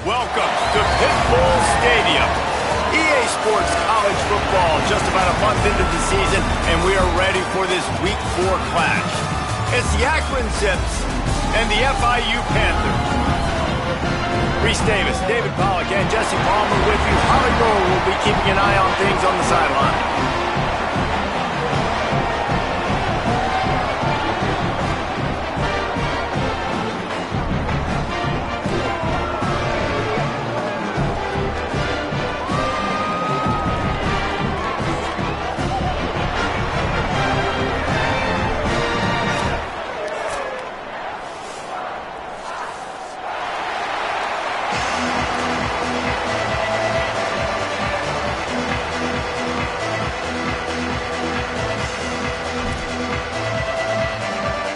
Welcome to Pitbull Stadium. EA Sports College Football just about a month into the season, and we are ready for this Week 4 clash. It's the Akron Zips and the FIU Panthers. Reese Davis, David Pollack, and Jesse Palmer with you. Holly Gold will be keeping an eye on things on the sideline.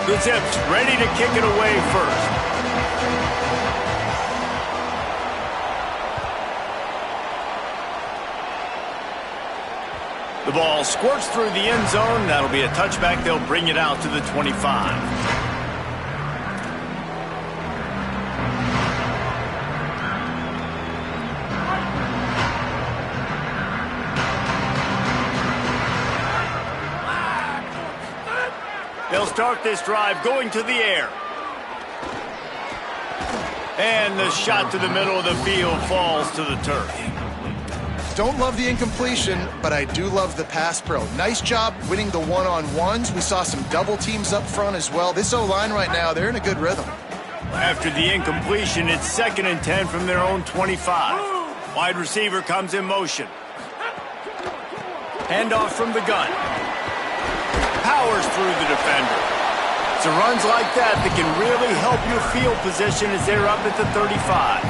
The Zips ready to kick it away first. The ball squirts through the end zone. That'll be a touchback. They'll bring it out to the 25. They'll start this drive going to the air. And the shot to the middle of the field falls to the turf. Don't love the incompletion, but I do love the pass pro. Nice job winning the one-on-ones. We saw some double teams up front as well. This O-line right now, they're in a good rhythm. After the incompletion, it's 2nd and 10 from their own 25. Wide receiver comes in motion. Handoff from the gun. Powers through the defender. It's runs like that can really help your field position as they're up at the 35.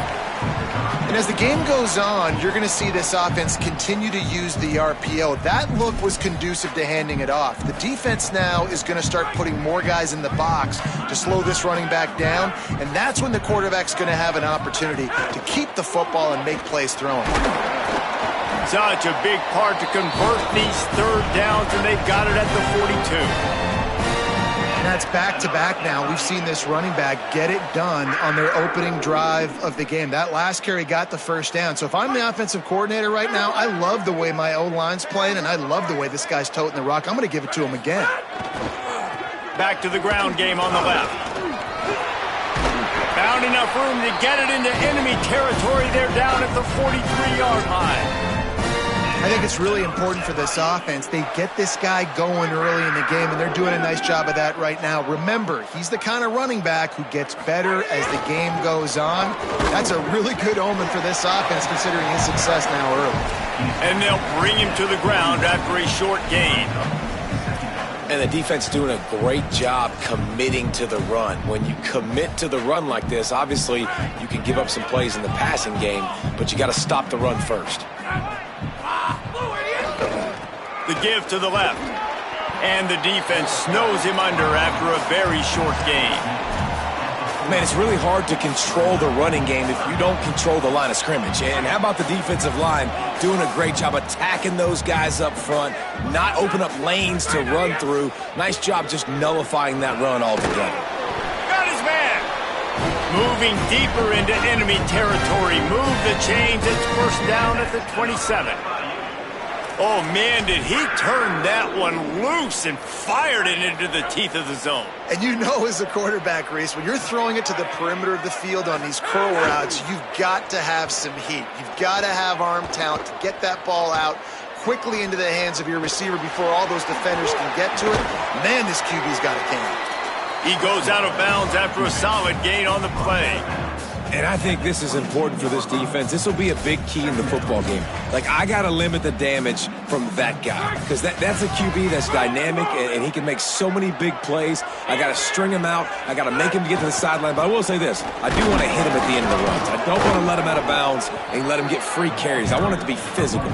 And as the game goes on, you're going to see this offense continue to use the RPO. That look was conducive to handing it off. The defense now is going to start putting more guys in the box to slow this running back down, and that's when the quarterback's going to have an opportunity to keep the football and make plays throwing. Such a big part to convert these third downs, and they've got it at the 42. And that's back-to-back now. We've seen this running back get it done on their opening drive of the game. That last carry got the first down. So if I'm the offensive coordinator right now, I love the way my O-line's playing, and I love the way this guy's toting the rock. I'm going to give it to him again. Back to the ground game on the left. Found enough room to get it into enemy territory. They're down at the 43-yard line. I think it's really important for this offense. They get this guy going early in the game, and they're doing a nice job of that right now. Remember, he's the kind of running back who gets better as the game goes on. That's a really good omen for this offense, considering his success now early. And they'll bring him to the ground after a short gain. And the defense doing a great job committing to the run. When you commit to the run like this, obviously you can give up some plays in the passing game, but you got to stop the run first. The give to the left. And the defense snows him under after a very short gain. Man, it's really hard to control the running game if you don't control the line of scrimmage. And how about the defensive line doing a great job attacking those guys up front, not open up lanes to run through. Nice job just nullifying that run altogether. Got his man. Moving deeper into enemy territory. Move the chains. It's first down at the 27. Oh, man, did he turn that one loose and fired it into the teeth of the zone. And you know as a quarterback, Reese, when you're throwing it to the perimeter of the field on these curl routes, you've got to have some heat. You've got to have arm talent to get that ball out quickly into the hands of your receiver before all those defenders can get to it. Man, this QB's got a can. He goes out of bounds after a solid gain on the play. And I think this is important for this defense. This will be a big key in the football game. Like, I got to limit the damage from that guy because that's a QB that's dynamic and he can make so many big plays. I got to string him out. I got to make him get to the sideline. But I will say this. I do want to hit him at the end of the runs. I don't want to let him out of bounds and let him get free carries. I want it to be physical.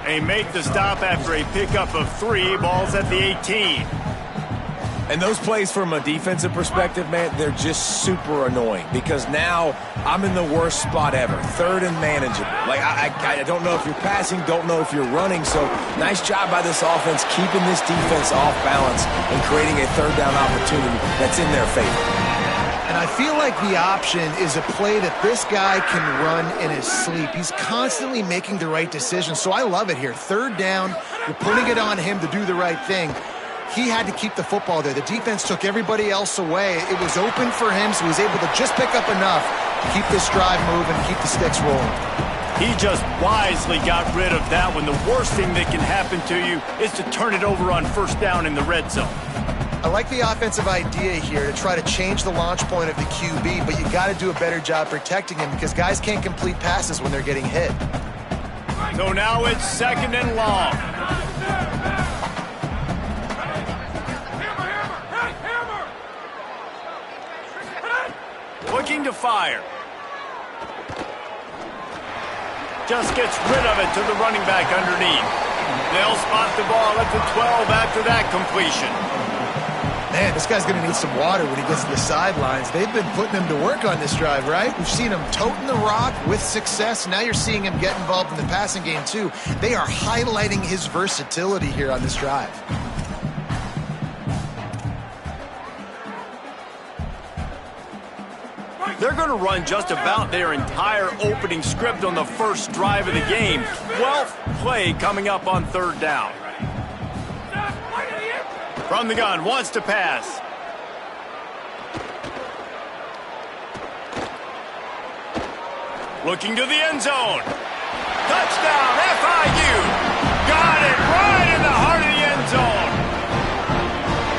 They make the stop after a pickup of 3. Ball's at the 18. And those plays from a defensive perspective, man, they're just super annoying because now I'm in the worst spot ever, third and manageable. Like, I don't know if you're passing, don't know if you're running. So nice job by this offense keeping this defense off balance and creating a third down opportunity that's in their favor. And I feel like the option is a play that this guy can run in his sleep. He's constantly making the right decision, so I love it here. Third down, you're putting it on him to do the right thing. He had to keep the football there. The defense took everybody else away. It was open for him, so he was able to just pick up enough to keep this drive moving, keep the sticks rolling. He just wisely got rid of that one. The worst thing that can happen to you is to turn it over on first down in the red zone. I like the offensive idea here to try to change the launch point of the QB, but you got to do a better job protecting him because guys can't complete passes when they're getting hit. So now it's second and long. Looking to fire. Just gets rid of it to the running back underneath. They'll spot the ball at the 12 after that completion. Man, this guy's going to need some water when he gets to the sidelines. They've been putting him to work on this drive, right? We've seen him toting the rock with success. Now you're seeing him get involved in the passing game, too. They are highlighting his versatility here on this drive. They're going to run just about their entire opening script on the first drive of the game. 12th play coming up on third down. From the gun, wants to pass. Looking to the end zone. Touchdown, FIU. Got it right in the heart of the end zone.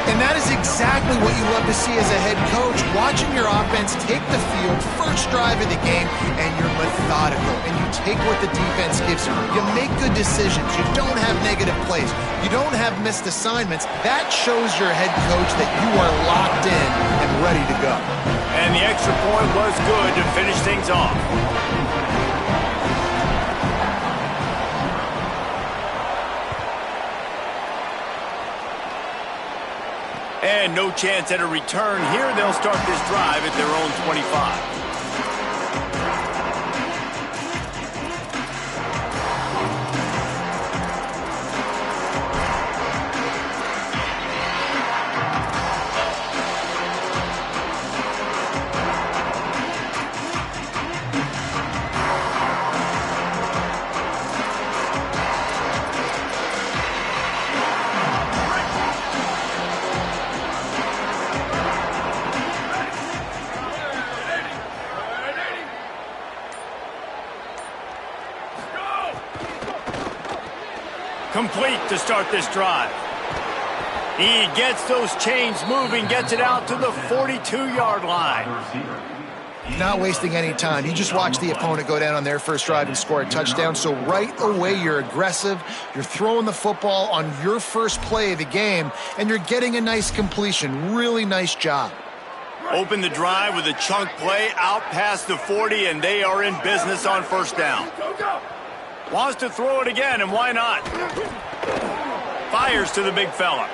And that is exactly what you love to see as a head coach, watching your offense take the field, first drive of the game, and you're methodical, and you take what the defense gives you. You make good decisions. You don't have negative plays. You don't have missed assignments. That shows your head coach that you are locked in and ready to go. And the extra point was good to finish things off. And no chance at a return here. They'll start this drive at their own 25. Complete to start this drive. He gets those chains moving, gets it out to the 42-yard line. Not wasting any time. You just watch the opponent go down on their first drive and score a touchdown. So right away, you're aggressive. You're throwing the football on your first play of the game, and you're getting a nice completion. Really nice job. Open the drive with a chunk play out past the 40, and they are in business on first down. Wants to throw it again, and why not? Fires to the big fella.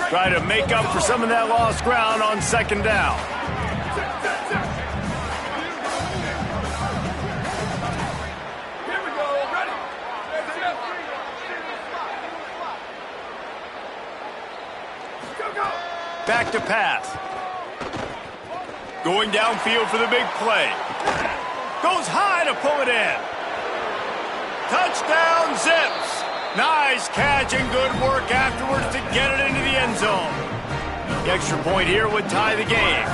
Try to make up for some of that lost ground on second down. Back to pass. Going downfield for the big play. Goes high to pull it in. Touchdown, Zips. Nice catch and good work afterwards to get it into the end zone. The extra point here would tie the game.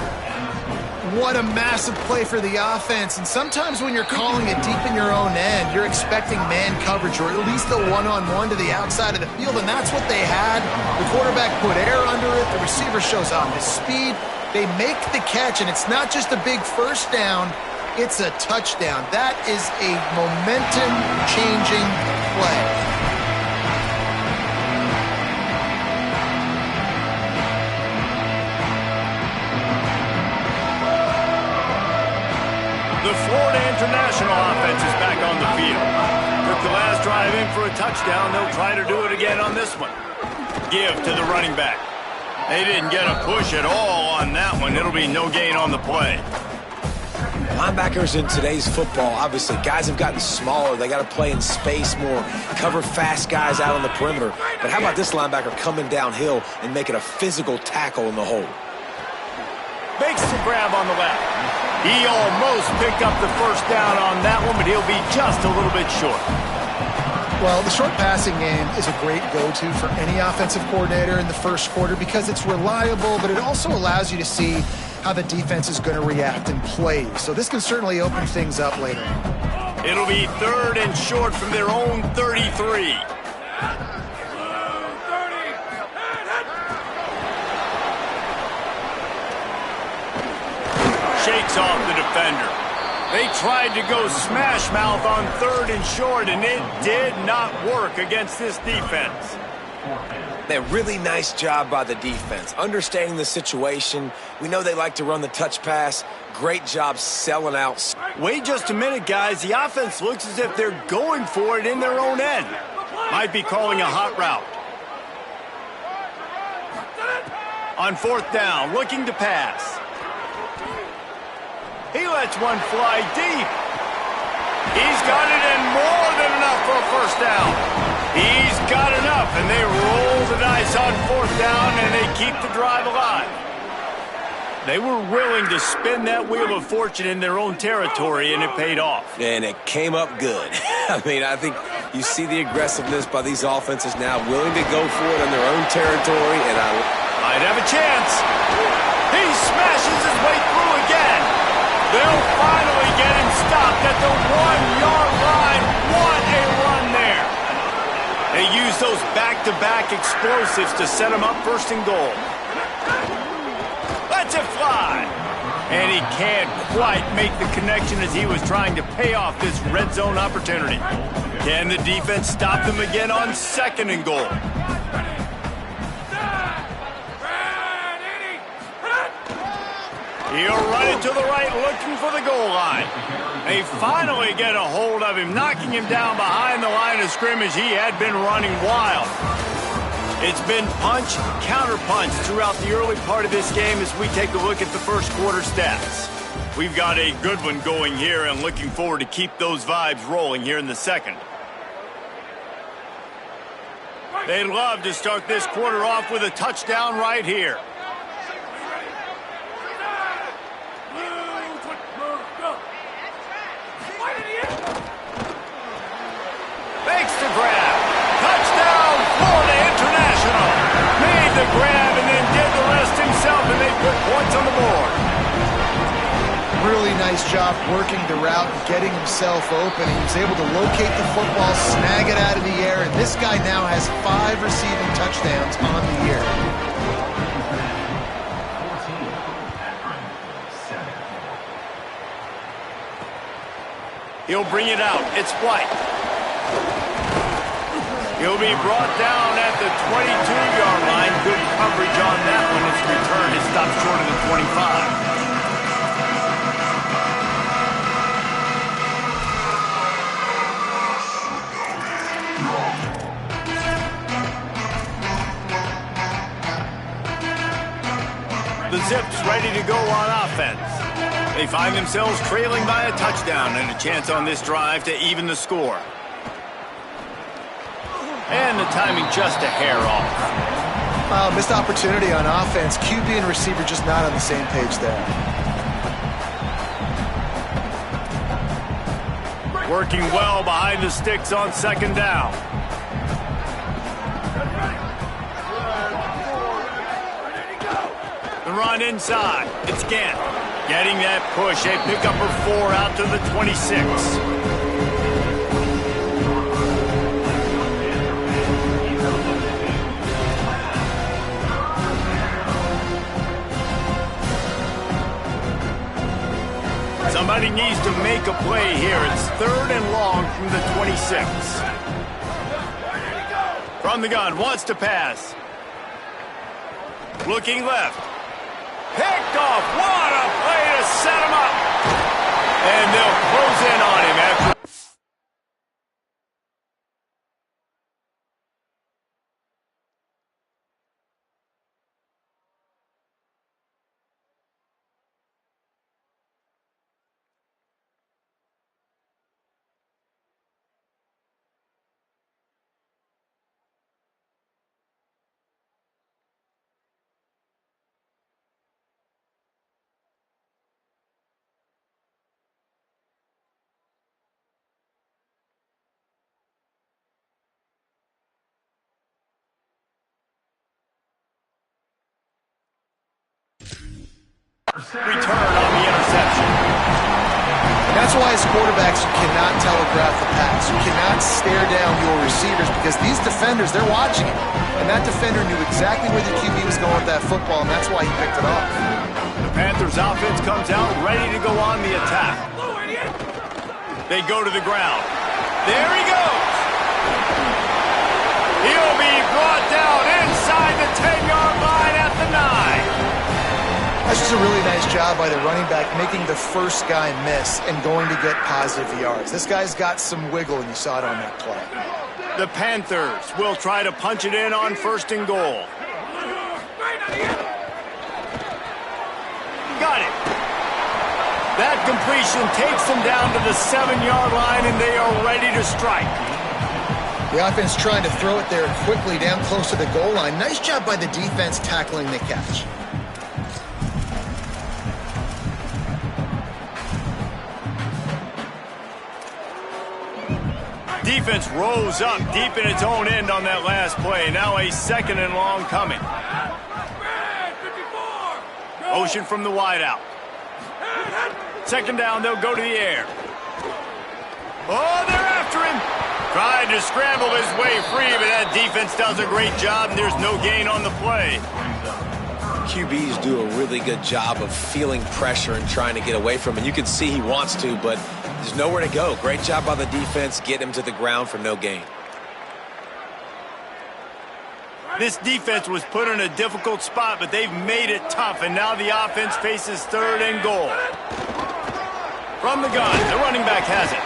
What a massive play for the offense. And sometimes when you're calling it deep in your own end, you're expecting man coverage or at least a one-on-one to the outside of the field, and that's what they had. The quarterback put air under it. The receiver shows off his speed. They make the catch, and it's not just a big first down. It's a touchdown. That is a momentum-changing play. The Florida International offense is back on the field. Took the last drive in for a touchdown. They'll try to do it again on this one. Give to the running back. They didn't get a push at all on that one. It'll be no gain on the play. Linebackers in today's football, obviously, guys have gotten smaller. They got to play in space more, cover fast guys out on the perimeter. But how about this linebacker coming downhill and making a physical tackle in the hole? Makes the grab on the left. He almost picked up the first down on that one, but he'll be just a little bit short. Well, the short passing game is a great go-to for any offensive coordinator in the first quarter because it's reliable, but it also allows you to see how the defense is going to react and play. So this can certainly open things up later on. It'll be 3rd and short from their own 33. Shakes off the defender. They tried to go smash mouth on 3rd and short, and it did not work against this defense. A really nice job by the defense, understanding the situation. We know they like to run the touch pass. Great job selling out. Wait just a minute, guys. The offense looks as if they're going for it in their own end. Might be calling a hot route. On 4th down, looking to pass. He lets one fly deep. He's got it in more than enough for a first down. He's got enough, and they roll the dice on 4th down, and they keep the drive alive. They were willing to spin that wheel of fortune in their own territory, and it paid off. And it came up good. I mean, I think you see the aggressiveness by these offenses now, willing to go for it in their own territory, and I might have a chance. He smashes his way through again. They'll finally get him stopped at the 1-yard line. What a run there. They use those back-to-back explosives to set him up 1st and goal. Lets it fly. And he can't quite make the connection as he was trying to pay off this red zone opportunity. Can the defense stop them again on 2nd and goal? He'll run it to the right, looking for the goal line. They finally get a hold of him, knocking him down behind the line of scrimmage. He had been running wild. It's been punch, counter-punch throughout the early part of this game as we take a look at the first quarter stats. We've got a good one going here and looking forward to keep those vibes rolling here in the second. They'd love to start this quarter off with a touchdown right here. Grab. Touchdown, Florida International. Made the grab and then did the rest himself, and they put points on the board. Really nice job working the route and getting himself open. He was able to locate the football, snag it out of the air, and this guy now has 5 receiving touchdowns on the year. He'll bring it out. It's White. He'll be brought down at the 22-yard line. Good coverage on that one. His return is stopped short of the 25. The Zips ready to go on offense. They find themselves trailing by a touchdown and a chance on this drive to even the score. And the timing just a hair off. Missed opportunity on offense. QB and receiver just not on the same page there. Working well behind the sticks on 2nd down. The run inside. It's Gant. Getting that push. A pickup of 4 out to the 26. Somebody needs to make a play here. It's 3rd and long from the 26. From the gun, wants to pass. Looking left. Picked off. What a play to set him up. And they'll close in on him after. Return on the interception. That's why as quarterbacks you cannot telegraph the pass. You cannot stare down your receivers because these defenders, they're watching it. And that defender knew exactly where the QB was going with that football, and that's why he picked it off. The Panthers offense comes out ready to go on the attack. They go to the ground. There he goes. He'll be brought down inside the 10-yard line at the 9. That's just a really nice job by the running back, making the first guy miss and going to get positive yards. This guy's got some wiggle, and you saw it on that play. The Panthers will try to punch it in on 1st and goal. Got it. That completion takes them down to the 7-yard line, and they are ready to strike. The offense trying to throw it there quickly down close to the goal line. Nice job by the defense tackling the catch. Defense rose up deep in its own end on that last play. Now a 2nd and long coming. Motion from the wideout. 2nd down, they'll go to the air. Oh, they're after him. Tried to scramble his way free, but that defense does a great job, and there's no gain on the play. QBs do a really good job of feeling pressure and trying to get away from it. You can see he wants to, but there's nowhere to go. Great job by the defense. Get him to the ground for no gain. This defense was put in a difficult spot, but they've made it tough, and now the offense faces 3rd and goal. From the gun, the running back has it.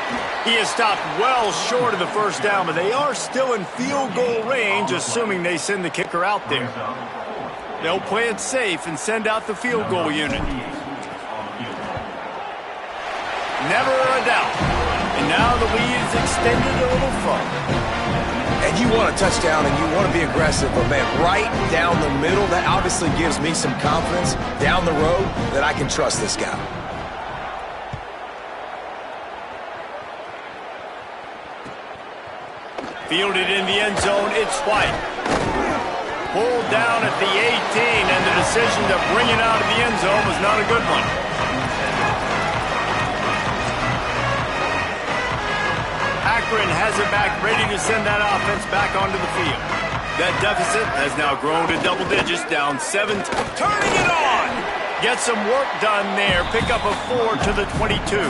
He is stopped well short of the 1st down, but they are still in field goal range, assuming they send the kicker out there. They'll play it safe and send out the field goal unit. Never a doubt. And now the lead is extended a little further. And you want a touchdown and you want to be aggressive, but man, right down the middle, that obviously gives me some confidence down the road that I can trust this guy. Fielded in the end zone, it's White. Pulled down at the 18, and the decision to bring it out of the end zone was not a good one. Akron has it back, ready to send that offense back onto the field. That deficit has now grown to double digits, down 7. Turning it on! Get some work done there. Pick up a 4 to the 22.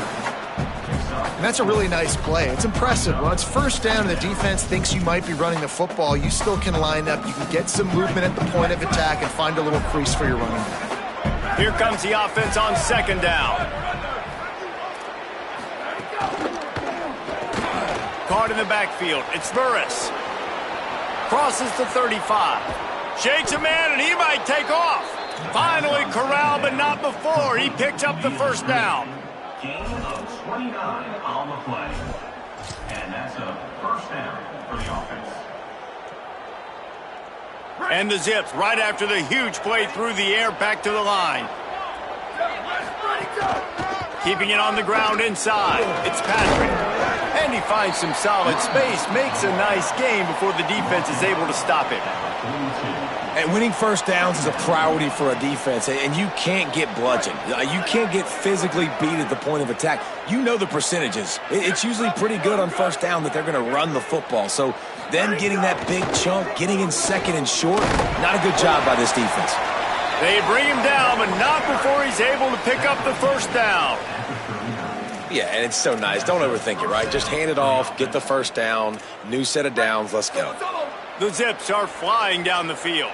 And that's a really nice play. It's impressive. When it's 1st down and the defense thinks you might be running the football, you still can line up. You can get some movement at the point of attack and find a little crease for your running back. Here comes the offense on 2nd down. Caught in the backfield. It's Burris. Crosses the 35. Shakes a man, and he might take off. Finally corralled, but not before. He picked up the 1st down. Gain of 29 on the play. And that's a 1st down for the offense. And the Zips right after the huge play through the air back to the line. Keeping it on the ground inside. It's Patrick. And he finds some solid space, makes a nice game before the defense is able to stop it. And winning 1st downs is a priority for a defense, and you can't get bludgeoned. You can't get physically beat at the point of attack. You know the percentages. It's usually pretty good on 1st down that they're going to run the football. So then getting that big chunk, getting in 2nd and short, not a good job by this defense. They bring him down, but not before he's able to pick up the 1st down. Yeah, and it's so nice. Don't overthink it, right? Just hand it off, get the 1st down, new set of downs, let's go. The Zips are flying down the field.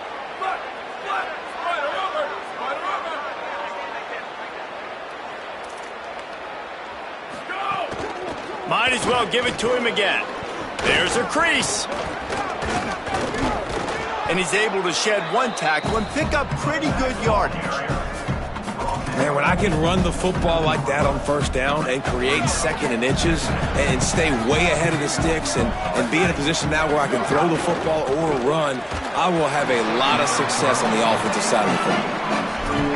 Might as well give it to him again. There's a crease. And he's able to shed 1 tackle and pick up pretty good yardage. Man, when I can run the football like that on 1st down and create 2nd and inches and stay way ahead of the sticks and be in a position now where I can throw the football or run, I will have a lot of success on the offensive side of the football.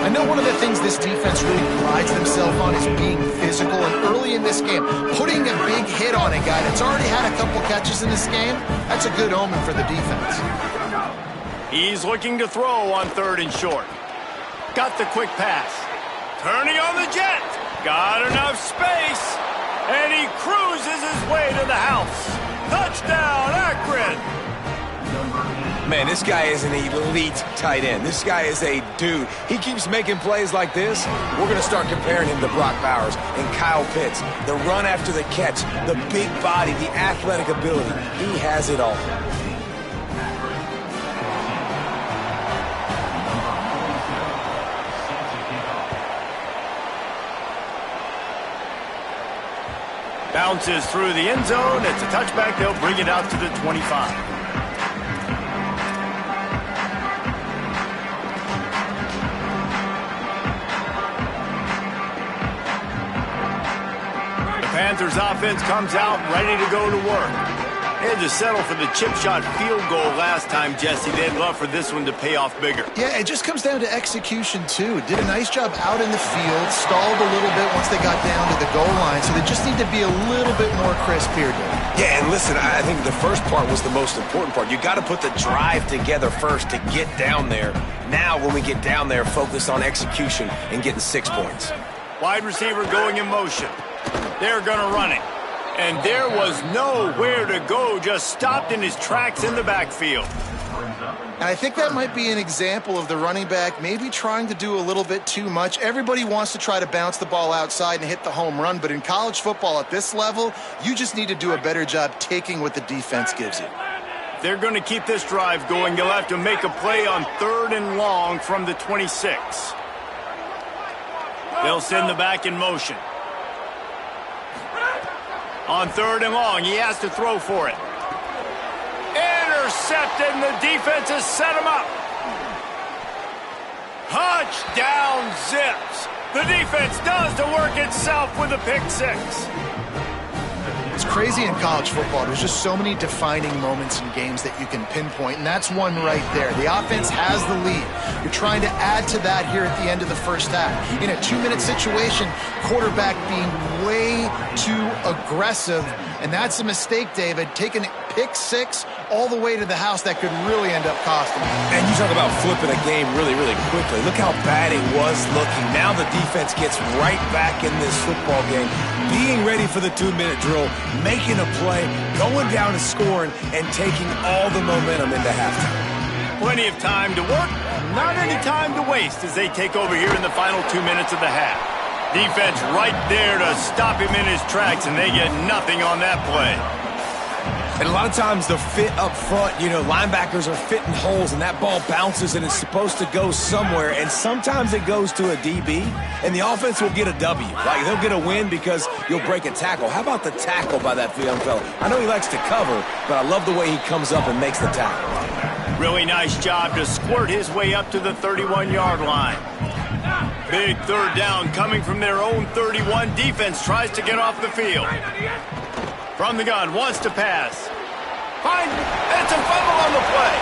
I know one of the things this defense really prides themselves on is being physical, and early in this game, putting a big hit on a guy that's already had a couple catches in this game, that's a good omen for the defense. He's looking to throw on 3rd and short. Got the quick pass. Turning on the jet. Got enough space. And he cruises his way to the house. Touchdown, Akron. Man, this guy is an elite tight end. This guy is a dude. He keeps making plays like this. We're going to start comparing him to Brock Bowers and Kyle Pitts. The run after the catch, the big body, the athletic ability. He has it all. Bounces through the end zone. It's a touchback. They'll bring it out to the 25. Panthers offense comes out ready to go to work. They had to settle for the chip shot field goal last time, Jesse. They'd love for this one to pay off bigger. Yeah, it just comes down to execution, too. Did a nice job out in the field, stalled a little bit once they got down to the goal line, so they just need to be a little bit more crisp here, Dave. Yeah, and listen, I think the first part was the most important part. You got to put the drive together first to get down there. Now, when we get down there, focus on execution and getting 6 points. Wide receiver going in motion. They're going to run it. And there was nowhere to go, just stopped in his tracks in the backfield. And I think that might be an example of the running back maybe trying to do a little bit too much. Everybody wants to try to bounce the ball outside and hit the home run, but in college football at this level, you just need to do a better job taking what the defense gives you. They're going to keep this drive going. You'll have to make a play on 3rd and long from the 26. They'll send the back in motion. On 3rd and long, he has to throw for it. Intercepted, and the defense has set him up. Touchdown, Zips. The defense does the work itself with a pick 6. It's crazy in college football. There's just so many defining moments in games that you can pinpoint, and that's one right there. The offense has the lead. You're trying to add to that here at the end of the first half. In a 2-minute situation, quarterback being way too aggressive, and that's a mistake, David. Taking pick 6 all the way to the house, that could really end up costing him. And you talk about flipping a game really, really quickly. Look how bad it was looking. Now the defense gets right back in this football game, being ready for the 2-minute drill, making a play, going down and scoring, and taking all the momentum into halftime. Plenty of time to work, not any time to waste as they take over here in the final 2 minutes of the half. Defense right there to stop him in his tracks, and they get nothing on that play. And a lot of times the fit up front, linebackers are fitting holes, and that ball bounces, and it's supposed to go somewhere, and sometimes it goes to a DB, and the offense will get a W. Like, they'll get a win because you'll break a tackle. How about the tackle by that young fella? I know he likes to cover, but I love the way he comes up and makes the tackle. Really nice job to squirt his way up to the 31-yard line. Big 3rd down coming from their own 31. Defense tries to get off the field. From the gun, wants to pass. It's a fumble on the play.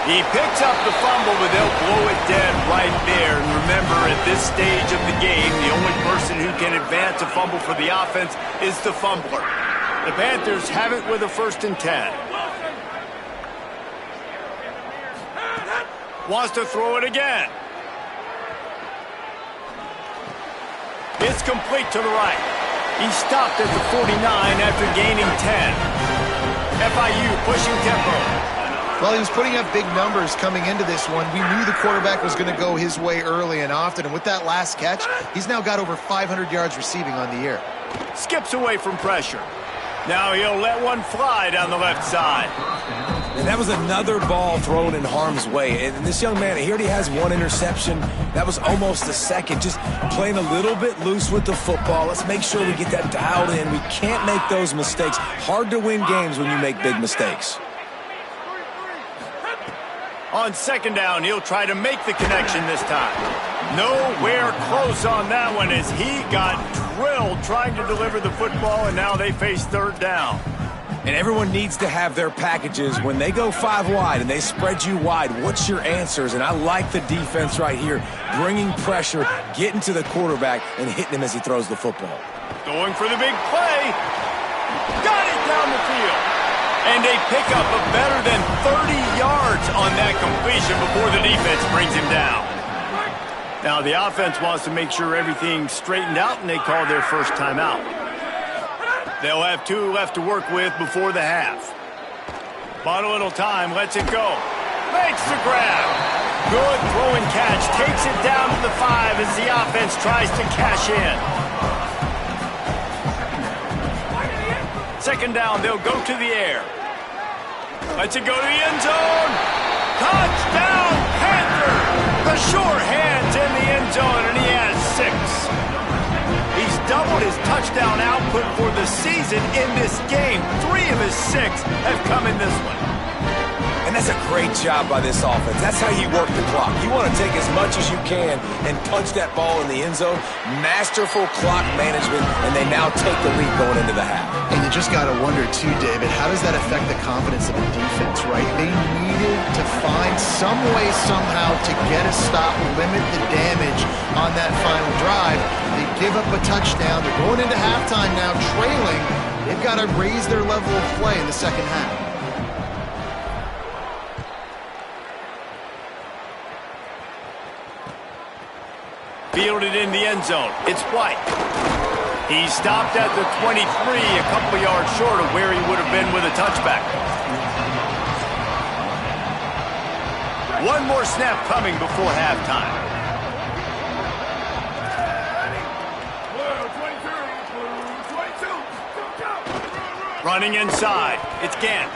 He picks up the fumble, but they'll blow it dead right there. And remember, at this stage of the game, the only person who can advance a fumble for the offense is the fumbler. The Panthers have it with a 1st and 10. Wants to throw it again. It's complete to the right. He stopped at the 49 after gaining 10. FIU pushing tempo. Well, he was putting up big numbers coming into this one. We knew the quarterback was going to go his way early and often, and with that last catch, he's now got over 500 yards receiving on the year. Skips away from pressure. Now he'll let one fly down the left side. And that was another ball thrown in harm's way. And this young man, he already has 1 interception. That was almost the second. Just playing a little bit loose with the football. Let's make sure we get that dialed in. We can't make those mistakes. Hard to win games when you make big mistakes. On 2nd down, he'll try to make the connection this time. Nowhere close on that one as he got drilled trying to deliver the football, and now they face 3rd down. And everyone needs to have their packages. When they go 5 wide and they spread you wide, what's your answers? And I like the defense right here, bringing pressure, getting to the quarterback, and hitting him as he throws the football. Going for the big play. Got it down the field. And they pick up a better than 30 yards on that completion before the defense brings him down. Now the offense wants to make sure everything's straightened out, and they call their first timeout. They'll have 2 left to work with before the half. Bought a little time, lets it go. Makes the grab. Good throw and catch. Takes it down to the 5 as the offense tries to cash in. Second down, they'll go to the air. Lets it go to the end zone. Touchdown, Panther! The sure hands in the end zone, and he has 6. He's doubled his touchdown output for the season in this game. 3 of his 6 have come in this one. And that's a great job by this offense. That's how you work the clock. You want to take as much as you can and punch that ball in the end zone. Masterful clock management, and they now take the lead going into the half. And you just got to wonder, too, David, how does that affect the confidence of the defense, right? They needed to find some way, somehow, to get a stop, limit the damage on that final drive. They give up a touchdown. They're going into halftime now, trailing. They've got to raise their level of play in the second half. Fielded in the end zone. It's White. He stopped at the 23, a couple yards short of where he would have been with a touchback. One more snap coming before halftime. Running inside. It's Gant.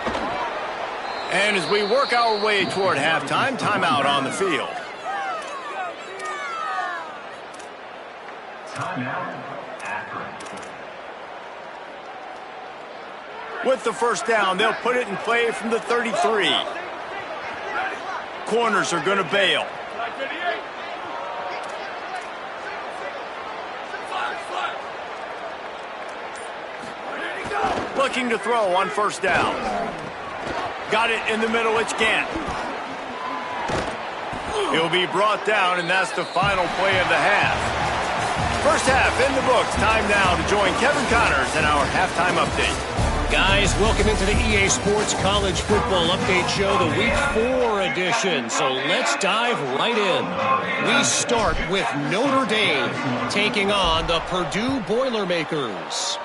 And as we work our way toward halftime, timeout on the field. Timeout, Akron. With the first down, they'll put it in play from the 33. Corners are going to bail. Looking to throw on first down. Got it in the middle, it's Gant. He'll be brought down, and that's the final play of the half. First half in the books. Time now to join Kevin Connors in our halftime update. Guys, welcome into the EA Sports College Football Update Show, the Week 4 edition. So let's dive right in. We start with Notre Dame taking on the Purdue Boilermakers.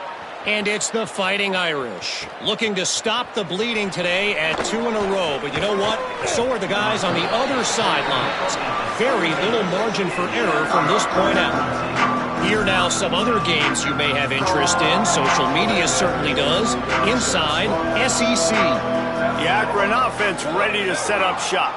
And it's the Fighting Irish looking to stop the bleeding today at 2 in a row. But you know what? So are the guys on the other sidelines. Very little margin for error from this point out. Here now some other games you may have interest in. Social media certainly does. Inside SEC. The Akron offense ready to set up shop.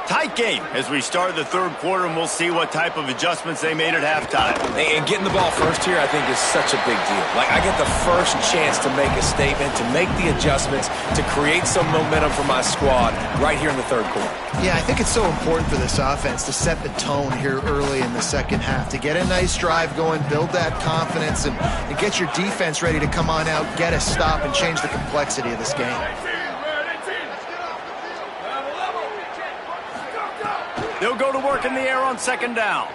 Tight game as we start the third quarter, and we'll see what type of adjustments they made at halftime. And getting the ball first here, I think, is such a big deal. Like, I get the first chance to make a statement, to make the adjustments, to create some momentum for my squad right here in the third quarter. Yeah, I think it's so important for this offense to set the tone here early in the second half, to get a nice drive going, build that confidence, and get your defense ready to come on out, get a stop, and change the complexity of this game. They'll go to work in the air on second down.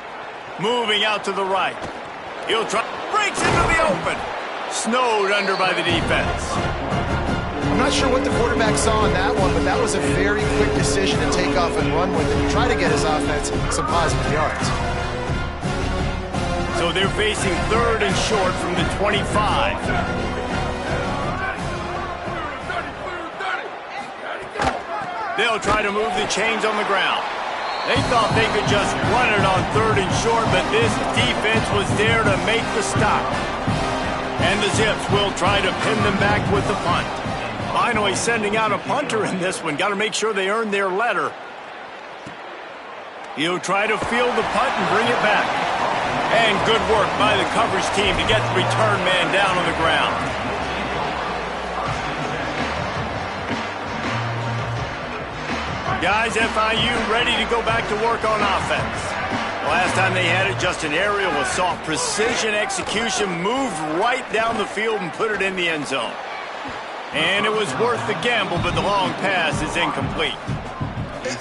Moving out to the right. He'll try. Breaks into the open. Snowed under by the defense. I'm not sure what the quarterback saw on that one, but that was a very quick decision to take off and run with it and try to get his offense some positive yards. So they're facing third and short from the 25. They'll try to move the chains on the ground. They thought they could just run it on third and short, but this defense was there to make the stop. And the Zips will try to pin them back with the punt. Finally sending out a punter in this one. Got to make sure they earn their letter. He'll try to field the punt and bring it back. And good work by the coverage team to get the return man down on the ground. Guys, FIU ready to go back to work on offense. Last time they had it, just an aerial with soft precision execution, moved right down the field and put it in the end zone. And it was worth the gamble, but the long pass is incomplete.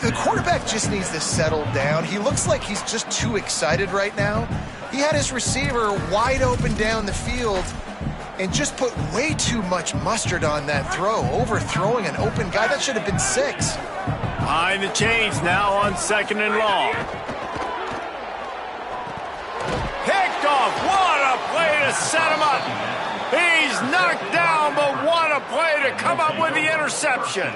The quarterback just needs to settle down. He looks like he's just too excited right now. He had his receiver wide open down the field and just put way too much mustard on that throw, overthrowing an open guy. That should have been 6. Behind the chains now on second and long. off. What a play to set him up. He's knocked down, but what a play to come up with the interception.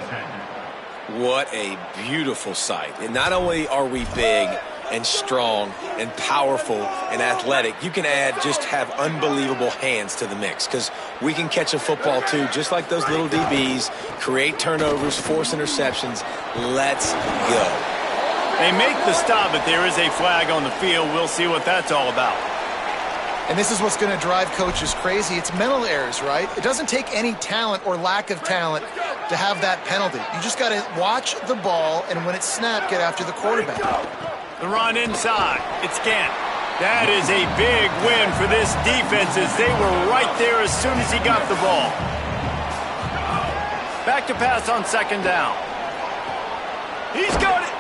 What a beautiful sight. And not only are we big and strong and powerful and athletic, you can just have unbelievable hands to the mix, because we can catch a football too, just like those little DBs, create turnovers, force interceptions. Let's go. They make the stop, but there is a flag on the field. We'll see what that's all about. And this is what's going to drive coaches crazy. It's mental errors, right? It doesn't take any talent or lack of talent to have that penalty. You just got to watch the ball, and when it's snapped, get after the quarterback. The run inside. It's Gant. That is a big win for this defense, as they were right there as soon as he got the ball. Back to pass on second down. He's got it.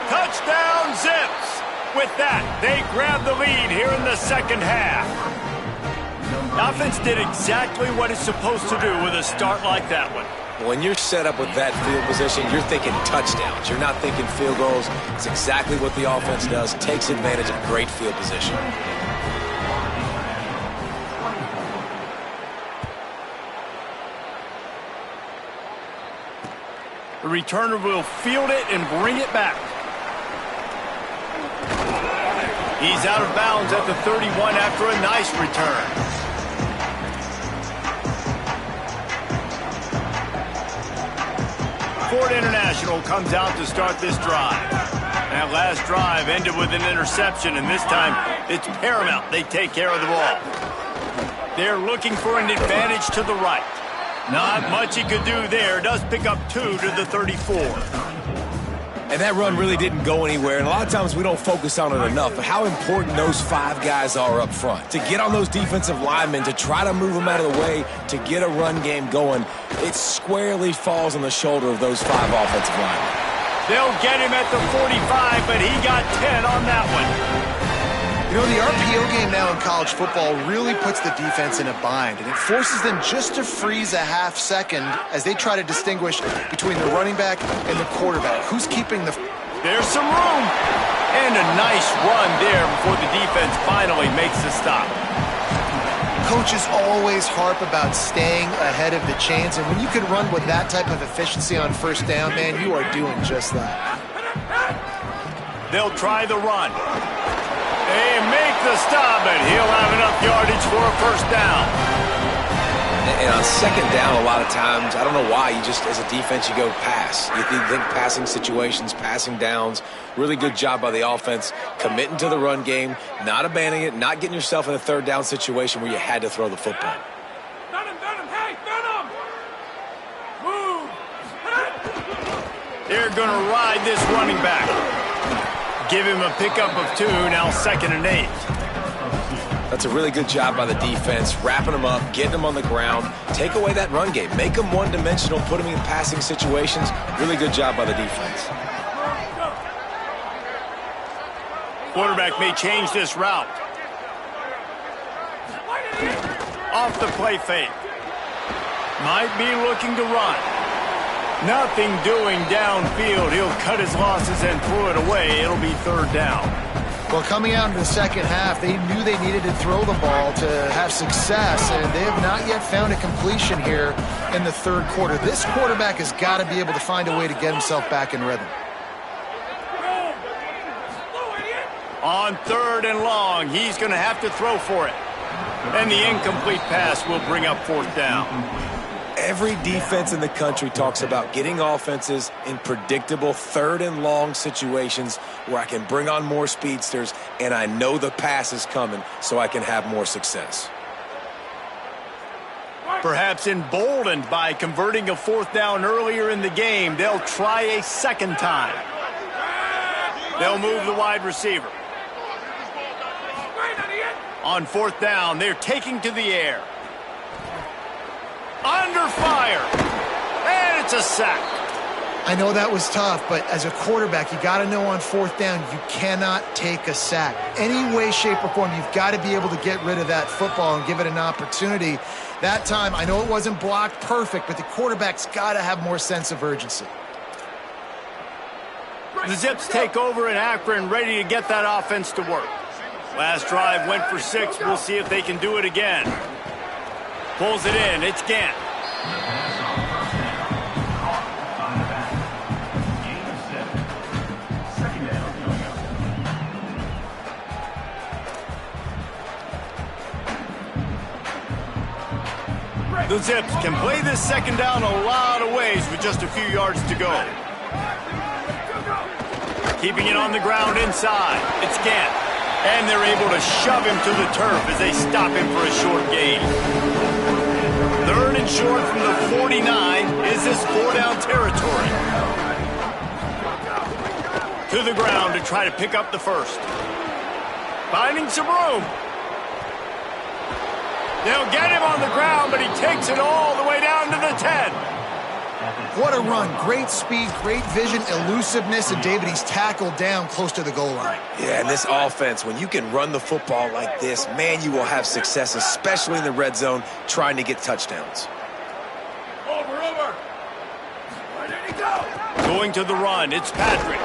Touchdown, Zips. With that, they grab the lead here in the second half. The offense did exactly what it's supposed to do with a start like that one. When you're set up with that field position, you're thinking touchdowns. You're not thinking field goals. It's exactly what the offense does. Takes advantage of great field position. The returner will field it and bring it back. He's out of bounds at the 31 after a nice return. Ford International comes out to start this drive. That last drive ended with an interception, and this time it's paramount they take care of the ball. They're looking for an advantage to the right. Not much he could do there. Does pick up 2 to the 34. And that run really didn't go anywhere, and a lot of times we don't focus on it enough, but how important those 5 guys are up front. To get on those defensive linemen, to try to move them out of the way, to get a run game going, it squarely falls on the shoulder of those 5 offensive linemen. They'll get him at the 45, but he got 10 on that one. You know, the RPO game now in college football really puts the defense in a bind, and it forces them just to freeze a half second as they try to distinguish between the running back and the quarterback. Who's keeping the... There's some room. And a nice run there before the defense finally makes the stop. Coaches always harp about staying ahead of the chains, and when you can run with that type of efficiency on first down, man, you are doing just that. They'll try the run. They make the stop, and he'll have enough yardage for a first down. And on second down, a lot of times, I don't know why, you just, as a defense, you go pass. You think passing situations, passing downs. Really good job by the offense, committing to the run game, not abandoning it, not getting yourself in a third down situation where you had to throw the football. They're going to ride this running back. Give him a pickup of 2, now 2nd and 8. That's a really good job by the defense, wrapping them up, getting them on the ground, take away that run game, make them one-dimensional, put them in passing situations. Really good job by the defense. Quarterback may change this route. Off the play fake. Might be looking to run. Nothing doing downfield. He'll cut his losses and throw it away. It'll be 3rd down. Well, coming out into the second half, they knew they needed to throw the ball to have success, and they have not yet found a completion here in the 3rd quarter. This quarterback has got to be able to find a way to get himself back in rhythm. On 3rd and long, he's going to have to throw for it. And the incomplete pass will bring up 4th down. Every defense in the country talks about getting offenses in predictable 3rd and long situations where I can bring on more speedsters and I know the pass is coming so I can have more success. Perhaps emboldened by converting a 4th down earlier in the game, they'll try a 2nd time. They'll move the wide receiver. On 4th down, they're taking to the air. Under fire, and it's a sack. I know that was tough, but as a quarterback, you got to know on 4th down, you cannot take a sack. Any way, shape, or form, you've got to be able to get rid of that football and give it an opportunity. That time, I know it wasn't blocked perfect, but the quarterback's got to have more sense of urgency. The Zips take over in Akron, ready to get that offense to work. Last drive went for 6. We'll see if they can do it again. Pulls it in. It's Gant. The Zips can play this second down a lot of ways with just a few yards to go. Keeping it on the ground inside. It's Gant. And they're able to shove him to the turf as they stop him for a short gain. 3rd and short from the 49. Is this 4-down territory? To the ground to try to pick up the first. Finding some room. They'll get him on the ground, but he takes it all the way down to the 10. What a run. Great speed, great vision, elusiveness, and David, he's tackled down close to the goal line. Yeah, and this offense, when you can run the football like this, man, you will have success, especially in the red zone, trying to get touchdowns. Over. Where did he go? Going to the run, it's Patrick.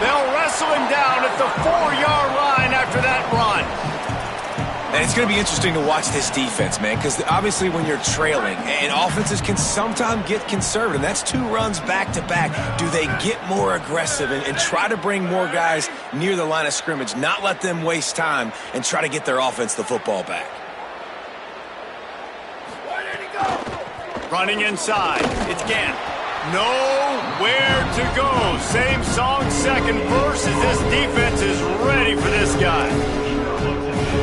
They'll wrestle him down at the 4-yard line after that run. And it's going to be interesting to watch this defense, man, because obviously when you're trailing, and offenses can sometimes get conservative, that's 2 runs back-to-back. Do they get more aggressive and try to bring more guys near the line of scrimmage, not let them waste time, and try to get their offense the football back? Where did he go? Running inside. It's Gant. Nowhere to go. Same song, second verse, as this defense is ready for this guy.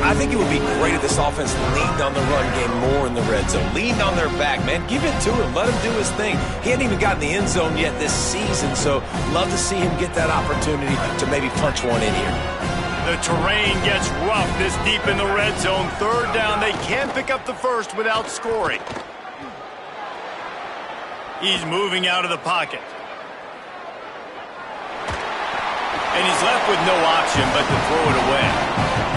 I think it would be great if this offense leaned on the run game more in the red zone. Leaned on their back, man. Give it to him. Let him do his thing. He hadn't even gotten the end zone yet this season, so love to see him get that opportunity to maybe punch one in here. The terrain gets rough this deep in the red zone. 3rd down. They can't pick up the first without scoring. He's moving out of the pocket. And he's left with no option but to throw it away.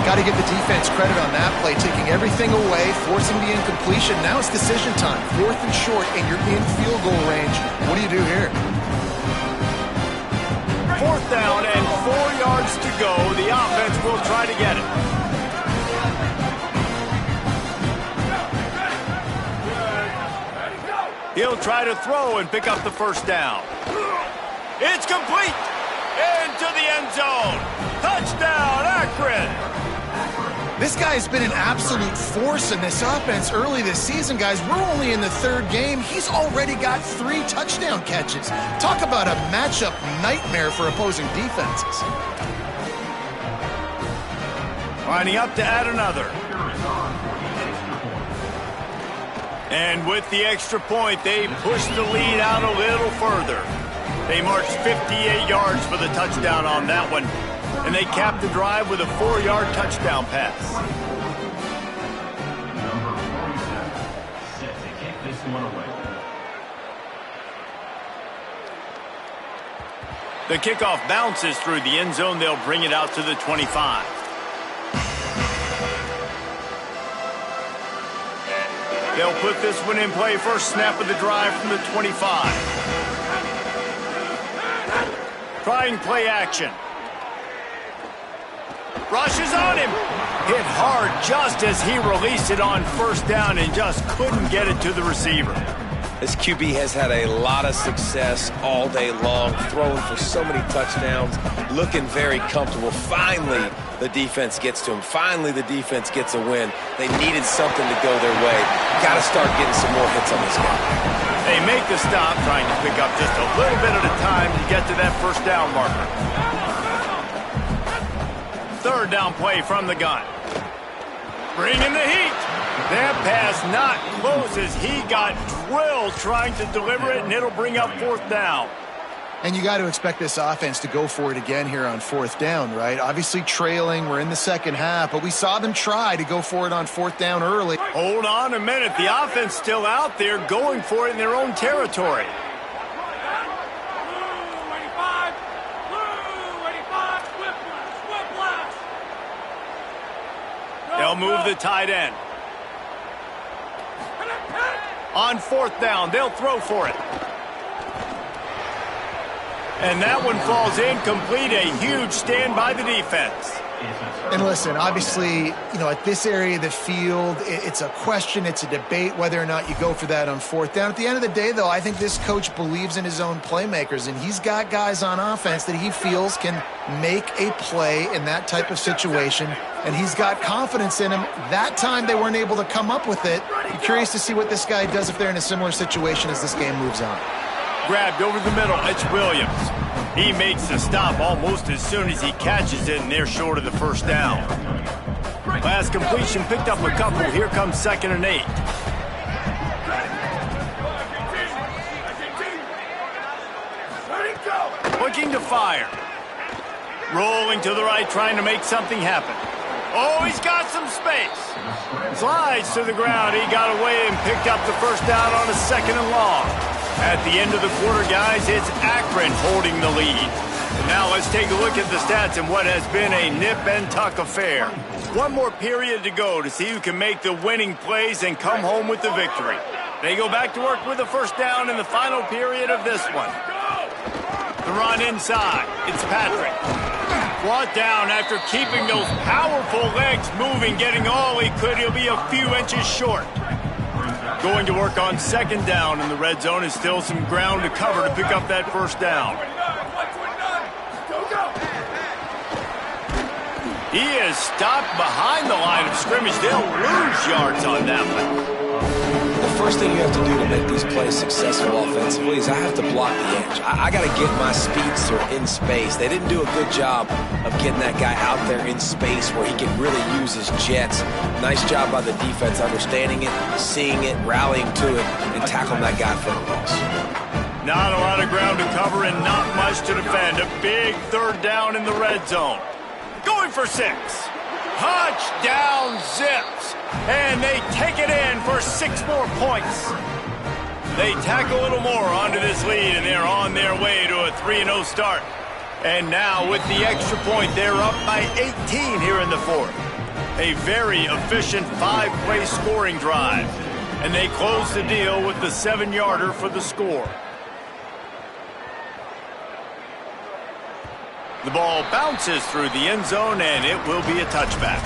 Got to give the defense credit on that play, taking everything away, forcing the incompletion. Now it's decision time. 4th and short, and you're in field goal range. What do you do here? 4th down and 4 yards to go. The offense will try to get it. He'll try to throw and pick up the first down. It's complete. Into the end zone. Touchdown, Akron. This guy's been an absolute force in this offense early this season, guys. We're only in the 3rd game. He's already got 3 touchdown catches. Talk about a matchup nightmare for opposing defenses. Lining up to add another. And with the extra point, they push the lead out a little further. They marched 58 yards for the touchdown on that one. And they capped the drive with a 4-yard touchdown pass. Number 47 set to kick this one away. The kickoff bounces through the end zone. They'll bring it out to the 25. They'll put this one in play. First snap of the drive from the 25. Trying play action. Rushes on him. Hit hard just as he released it on 1st down and just couldn't get it to the receiver. This QB has had a lot of success all day long, throwing for so many touchdowns, looking very comfortable. Finally, the defense gets to him. Finally, the defense gets a win. They needed something to go their way. Got to start getting some more hits on this guy. They make the stop, trying to pick up just a little bit at a time to get to that 1st down marker. 3rd down play from the gun. Bringing the heat. That pass not close as he got drilled trying to deliver it, and it'll bring up 4th down. And you got to expect this offense to go for it again here on 4th down, right? Obviously trailing, we're in the second half, but we saw them try to go for it on 4th down early. Hold on a minute. The offense still out there going for it in their own territory. They'll move the tight end. On 4th down, they'll throw for it. And that one falls incomplete. A huge stand by the defense. And listen, obviously, at this area of the field, it's a question, it's a debate whether or not you go for that on fourth down. At the end of the day, though, I think this coach believes in his own playmakers, and he's got guys on offense that he feels can make a play in that type of situation, and he's got confidence in him. That time they weren't able to come up with it. I'm curious to see what this guy does if they're in a similar situation as this game moves on. Grabbed over the middle, it's Williams. He makes the stop almost as soon as he catches it, and they're short of the first down. Last completion picked up a couple. Here comes 2nd and 8. Looking to fire. Rolling to the right, trying to make something happen. Oh, he's got some space. Slides to the ground. He got away and picked up the first down on a 2nd and long. At the end of the quarter, guys, it's Akron holding the lead. And now let's take a look at the stats in what has been a nip-and-tuck affair. One more period to go to see who can make the winning plays and come home with the victory. They go back to work with the first down in the final period of this one. The run inside. It's Patrick. Brought down after keeping those powerful legs moving, getting all he could. He'll be a few inches short. Going to work on 2nd down in the red zone. Is still some ground to cover to pick up that first down. He is stopped behind the line of scrimmage. They'll lose yards on that one. The first thing you have to do to make these plays successful offensively is I have to block the edge. I got to get my speedster in space. They didn't do a good job of getting that guy out there in space where he can really use his jets. Nice job by the defense understanding it, seeing it, rallying to it, and tackling that guy for a loss. Not a lot of ground to cover and not much to defend. A big 3rd down in the red zone. Going for 6. Touchdown Zips. And they take it in for 6 more points. They tack a little more onto this lead, and they're on their way to a 3-0 start. And now with the extra point, they're up by 18 here in the 4th. A very efficient 5-play scoring drive. And they close the deal with the 7-yarder for the score. The ball bounces through the end zone, and it will be a touchback.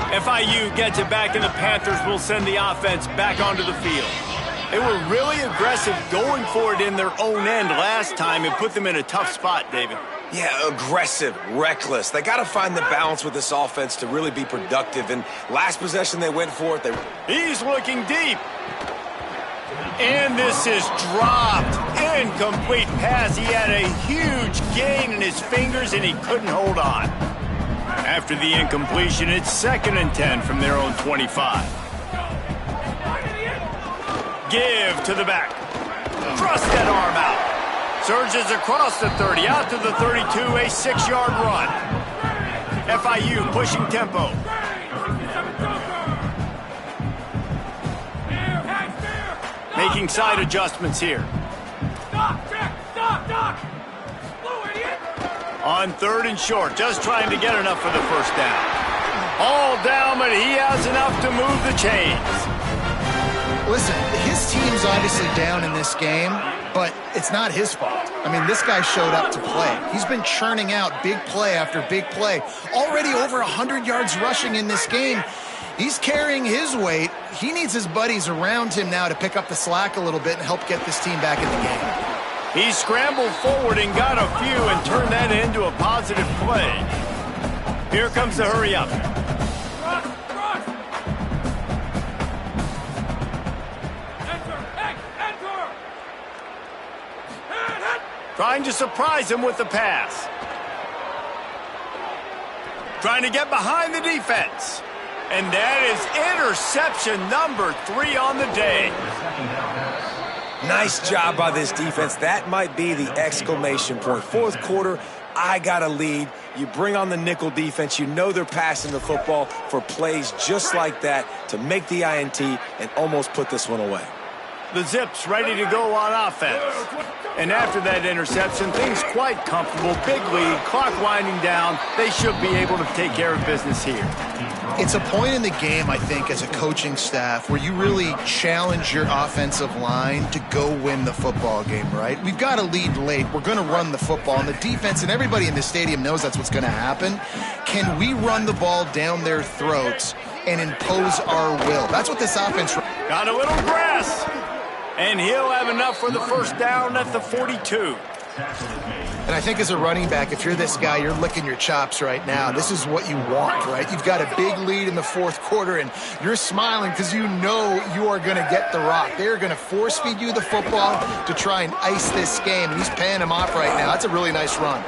FIU gets it back, and the Panthers will send the offense back onto the field. They were really aggressive going for it in their own end last time and put them in a tough spot, David. Yeah, aggressive, reckless. They got to find the balance with this offense to really be productive. And last possession, they went for it. He's looking deep. And this is dropped. Incomplete pass. He had a huge gain in his fingers, and he couldn't hold on. After the incompletion, it's 2nd and 10 from their own 25. Give to the back. Thrust that arm out. Surges across the 30, out to the 32, a 6-yard run. FIU pushing tempo. Making side adjustments here. On 3rd and short, just trying to get enough for the first down. All down, but he has enough to move the chains. Listen, his team's obviously down in this game, but it's not his fault. I mean, this guy showed up to play. He's been churning out big play after big play. Already over 100 yards rushing in this game. He's carrying his weight. He needs his buddies around him now to pick up the slack a little bit and help get this team back in the game. He scrambled forward and got a few and turned that into a positive play. Here comes the hurry up. Trying to surprise him with the pass. Trying to get behind the defense. And that is interception number 3 on the day. Nice job by this defense. That might be the exclamation point. 4th quarter, I got a lead. You bring on the nickel defense. You know they're passing the football for plays just like that to make the INT and almost put this one away. The Zips ready to go on offense. And after that interception, things quite comfortable. Big lead, clock winding down. They should be able to take care of business here. It's a point in the game, I think, as a coaching staff where you really challenge your offensive line to go win the football game, right? We've got to lead late. We're going to run the football. And the defense and everybody in the stadium knows that's what's going to happen. Can we run the ball down their throats and impose our will? That's what this offense... Got a little grass. And he'll have enough for the first down at the 42. And I think as a running back, if you're this guy, you're licking your chops right now. This is what you want, right? You've got a big lead in the fourth quarter, and you're smiling because you know you are going to get the rock. They're going to force-feed you the football to try and ice this game. And he's paying him off right now. That's a really nice run.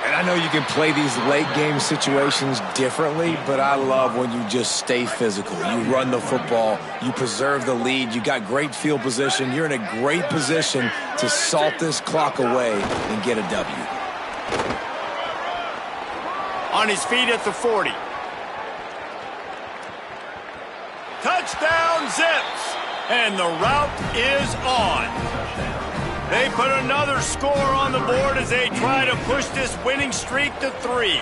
And I know you can play these late-game situations differently, but I love when you just stay physical. You run the football, you preserve the lead, you got great field position. You're in a great position to salt this clock away and get a W. On his feet at the 40. Touchdown, Zips! And the route is on. They put another score on the board as they try to push this winning streak to 3.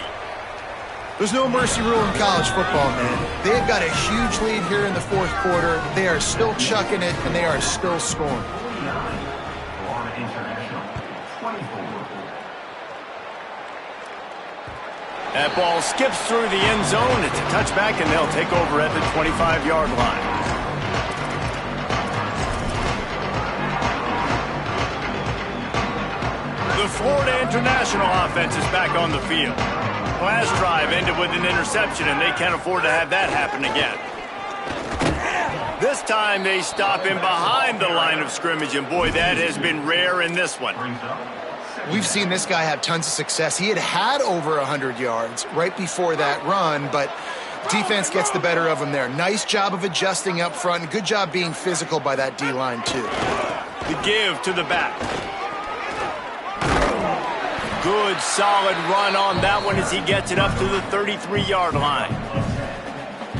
There's no mercy rule in college football, man. They've got a huge lead here in the fourth quarter. They are still chucking it, and they are still scoring. That ball skips through the end zone. It's a touchback, and they'll take over at the 25-yard line. The Florida International offense is back on the field. Last drive ended with an interception, and they can't afford to have that happen again. This time they stop him behind the line of scrimmage, and boy, that has been rare in this one. We've seen this guy have tons of success. He had over 100 yards right before that run, but defense gets the better of him there. Nice job of adjusting up front, and good job being physical by that D-line, too. The give to the back. Good, solid run on that one as he gets it up to the 33-yard line.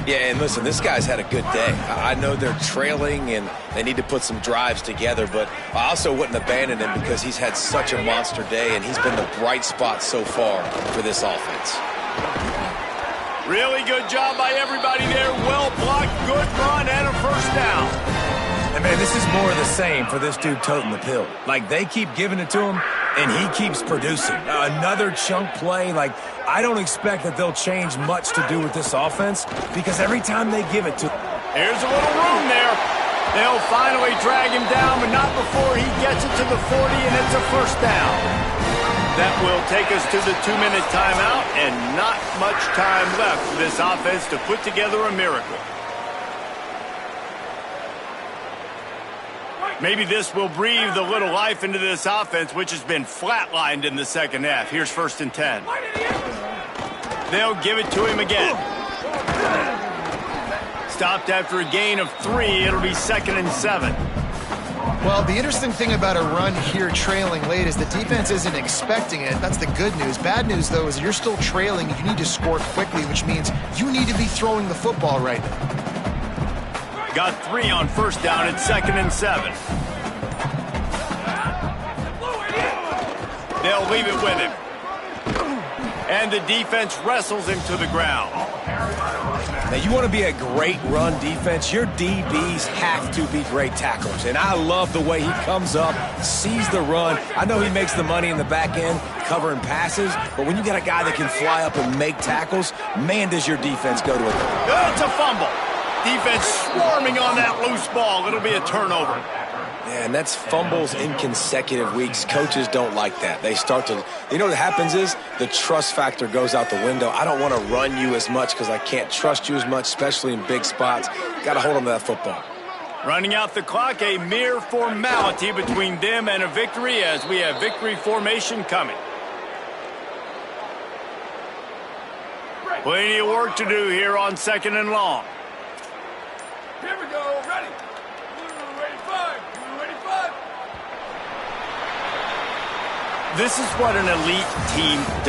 Yeah, and listen, this guy's had a good day. I know they're trailing and they need to put some drives together, but I also wouldn't abandon him because he's had such a monster day, and he's been the bright spot so far for this offense. Really good job by everybody there. Well blocked, good run, and a first down. And, man, this is more of the same for this dude toting the pill. Like, they keep giving it to him, and he keeps producing. Another chunk play. Like, I don't expect that they'll change much to do with this offense because every time they give it to him. Here's a little room there. They'll finally drag him down, but not before he gets it to the 40, and it's a first down. That will take us to the 2-minute timeout, and not much time left for this offense to put together a miracle. Maybe this will breathe a little life into this offense, which has been flatlined in the second half. Here's 1st and 10. They'll give it to him again. Stopped after a gain of 3. It'll be 2nd and 7. Well, the interesting thing about a run here trailing late is the defense isn't expecting it. That's the good news. Bad news, though, is you're still trailing. You need to score quickly, which means you need to be throwing the football right now. Got 3 on first down at 2nd and 7. They'll leave it with him. And the defense wrestles him to the ground. Now, you want to be a great run defense, your DBs have to be great tacklers. And I love the way he comes up, sees the run. I know he makes the money in the back end covering passes, but when you got a guy that can fly up and make tackles, man, does your defense go to it. It's a fumble. Defense swarming on that loose ball. It'll be a turnover. Yeah, and that's fumbles in consecutive weeks. Coaches don't like that. They start to, you know what happens is the trust factor goes out the window. I don't want to run you as much because I can't trust you as much, especially in big spots. Got to hold on to that football. Running out the clock, a mere formality between them and a victory as we have victory formation coming. Plenty of work to do here on 2nd and long. Here we go, ready. Ready, 5. Ready, 5. This is what an elite team does.